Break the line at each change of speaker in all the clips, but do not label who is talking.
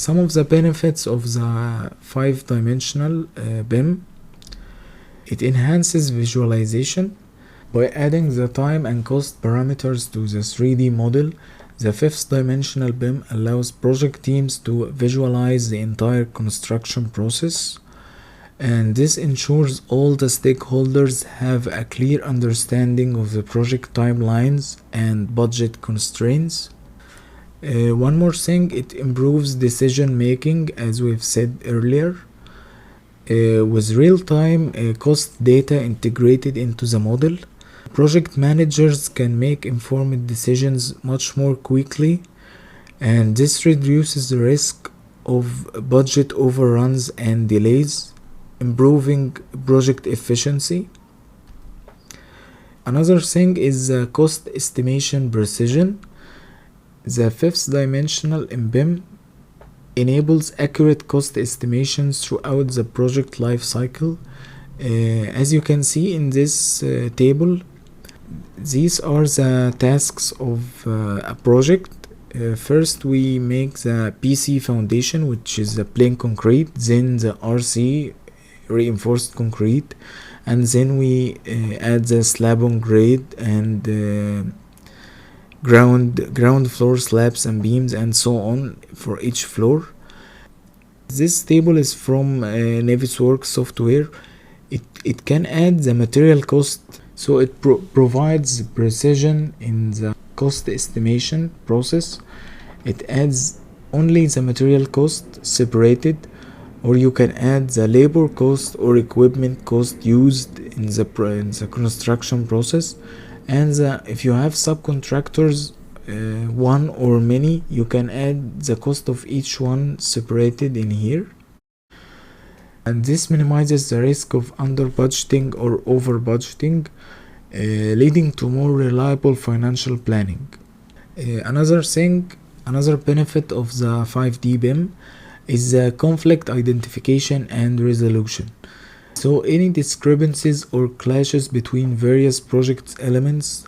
Some of the benefits of the 5-dimensional BIM: it enhances visualization. By adding the time and cost parameters to the 3D model, the 5th-dimensional BIM allows project teams to visualize the entire construction process, and this ensures all the stakeholders have a clear understanding of the project timelines and budget constraints. One more thing, it improves decision making, as we've said earlier. With real-time cost data integrated into the model, project managers can make informed decisions much more quickly, and this reduces the risk of budget overruns and delays, improving project efficiency. Another thing is cost estimation precision. The 5th-dimensional BIM enables accurate cost estimations throughout the project life cycle. As you can see in this table, these are the tasks of a project. First, we make the PC foundation, which is the plain concrete, then the RC, reinforced concrete, and then we add the slab on grade and ground floor slabs and beams and so on for each floor. This table is from Navisworks software. It can add the material cost, so it provides precision in the cost estimation process. It adds only the material cost separated, or you can add the labor cost or equipment cost used in the construction process. And if you have subcontractors, one or many, you can add the cost of each one separated in here. And this minimizes the risk of under budgeting or over budgeting, leading to more reliable financial planning. Another benefit of the 5D BIM is the conflict identification and resolution. So any discrepancies or clashes between various project elements,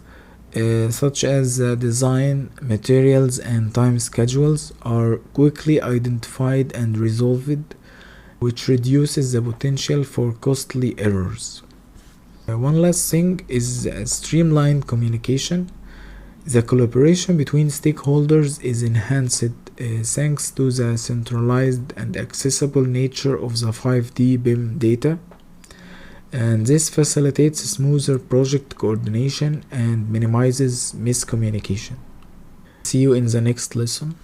such as design, materials, and time schedules, are quickly identified and resolved, which reduces the potential for costly errors. One last thing is streamlined communication. The collaboration between stakeholders is enhanced thanks to the centralized and accessible nature of the 5D BIM data, and this facilitates smoother project coordination and minimizes miscommunication. See you in the next lesson.